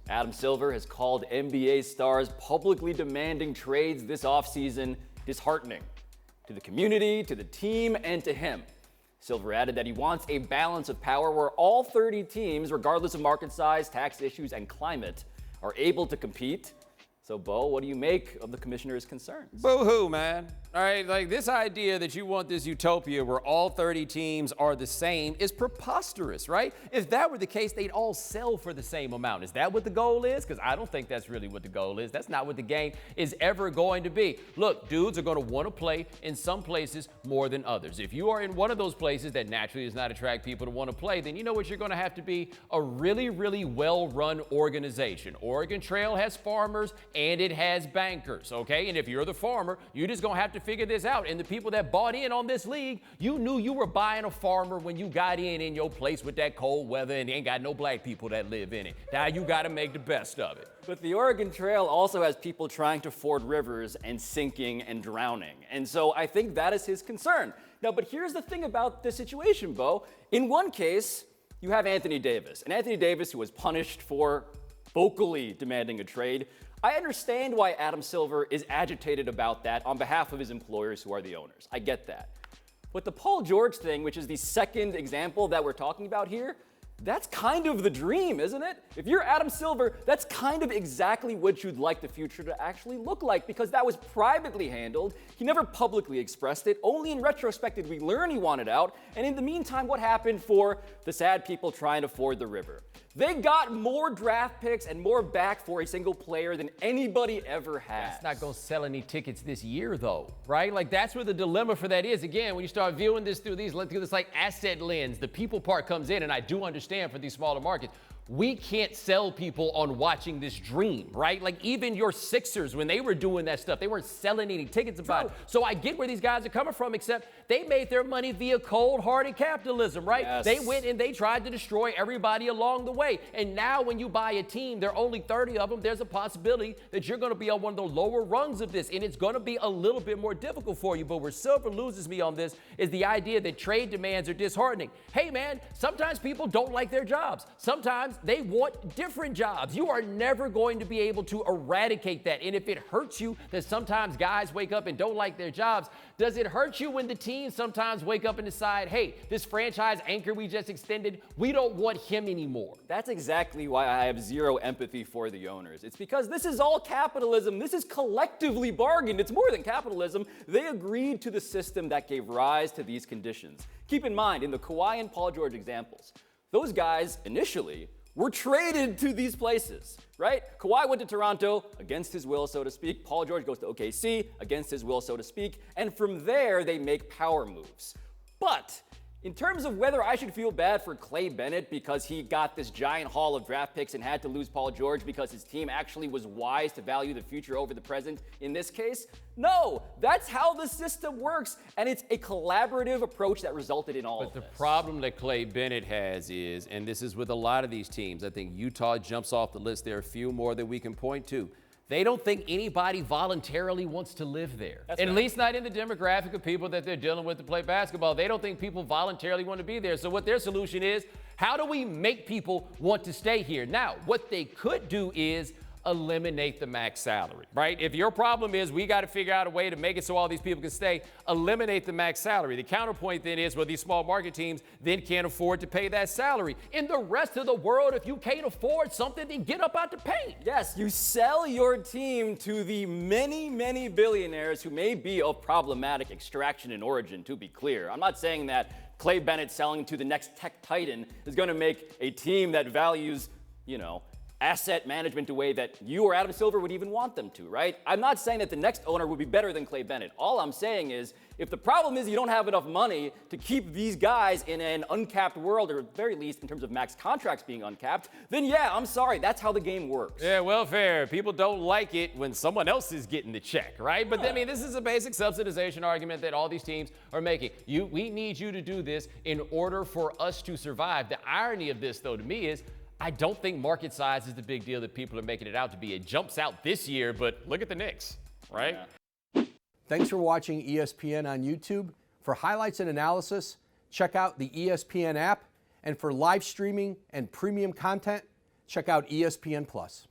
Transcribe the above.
Adam Silver has called NBA stars publicly demanding trades this offseason disheartening to the community, to the team, and to him. Silver added that he wants a balance of power where all 30 teams, regardless of market size, tax issues, and climate, are able to compete. So, Bo, what do you make of the commissioner's concerns? Boo-hoo, man. All right, like this idea that you want this utopia where all 30 teams are the same is preposterous, right? If that were the case, they'd all sell for the same amount. Is that what the goal is? Because I don't think that's really what the goal is. That's not what the game is ever going to be. Look, dudes are going to want to play in some places more than others. If you are in one of those places that naturally does not attract people to want to play, then you know what you're going to have to be? A really, really well-run organization. Oregon Trail has farmers and it has bankers, okay? And if you're the farmer, you're just going to have to figure this out. And the people that bought in on this league, you knew you were buying a farmer when you got in your place with that cold weather and ain't got no black people that live in it. Now you got to make the best of it. But the Oregon Trail also has people trying to ford rivers and sinking and drowning. And so I think that is his concern. Now, but here's the thing about this situation, Bo. In one case, you have Anthony Davis. And Anthony Davis, who was punished for vocally demanding a trade. I understand why Adam Silver is agitated about that on behalf of his employers who are the owners. I get that. But the Paul George thing, which is the second example that we're talking about here, that's kind of the dream, isn't it? If you're Adam Silver, that's kind of exactly what you'd like the future to actually look like, because that was privately handled. He never publicly expressed it. Only in retrospect did we learn he wanted out. And in the meantime, what happened for the sad people trying to ford the river? They got more draft picks and more back for a single player than anybody ever has. That's not going to sell any tickets this year, though, right? Like, that's where the dilemma for that is. Again, when you start viewing this through this like asset lens, the people part comes in, and I do understand for these smaller markets, we can't sell people on watching this dream, right? Like, even your Sixers, when they were doing that stuff, they weren't selling any tickets about it. So I get where these guys are coming from, except they made their money via cold-hearted capitalism, right? Yes. They went and they tried to destroy everybody along the way. And now when you buy a team, there are only 30 of them, there's a possibility that you're going to be on one of the lower rungs of this, and it's going to be a little bit more difficult for you. But where Silver loses me on this is the idea that trade demands are disheartening. Hey, man, sometimes people don't like their jobs. Sometimes they want different jobs. You are never going to be able to eradicate that. And if it hurts you that sometimes guys wake up and don't like their jobs, does it hurt you when the teams sometimes wake up and decide, hey, this franchise anchor we just extended, we don't want him anymore? That's exactly why I have zero empathy for the owners. It's because this is all capitalism. This is collectively bargained. It's more than capitalism. They agreed to the system that gave rise to these conditions. Keep in mind, in the Kawhi and Paul George examples, those guys initially were traded to these places, right? Kawhi went to Toronto against his will, so to speak. Paul George goes to OKC against his will, so to speak. And from there, they make power moves. But in terms of whether I should feel bad for Clay Bennett because he got this giant haul of draft picks and had to lose Paul George because his team actually was wise to value the future over the present in this case, no, that's how the system works, and it's a collaborative approach that resulted in all of this. But the problem that Clay Bennett has is, and this is with a lot of these teams, I think Utah jumps off the list. There are a few more that we can point to. They don't think anybody voluntarily wants to live there. At least not in the demographic of people that they're dealing with to play basketball. They don't think people voluntarily want to be there. So what their solution is, how do we make people want to stay here? Now, what they could do is eliminate the max salary, right? If your problem is we got to figure out a way to make it so all these people can stay, eliminate the max salary. The counterpoint then is, well, these small market teams then can't afford to pay that salary. In the rest of the world, if you can't afford something, then get up out the paint. Yes, you sell your team to the many, many billionaires who may be of problematic extraction and origin, to be clear. I'm not saying that Clay Bennett selling to the next tech titan is going to make a team that values, asset management the way that you or Adam Silver would even want them to, right? I'm not saying that the next owner would be better than Clay Bennett. All I'm saying is, if the problem is you don't have enough money to keep these guys in an uncapped world, or at the very least in terms of max contracts being uncapped, then yeah, I'm sorry, that's how the game works. Yeah, well, fair. People don't like it when someone else is getting the check, right? But I mean, this is a basic subsidization argument that all these teams are making. We need you to do this in order for us to survive. The irony of this, though, to me is, I don't think market size is the big deal that people are making it out to be. It jumps out this year, but look at the Knicks, right? Yeah. Thanks for watching ESPN on YouTube. For highlights and analysis, check out the ESPN app. And for live streaming and premium content, check out ESPN Plus.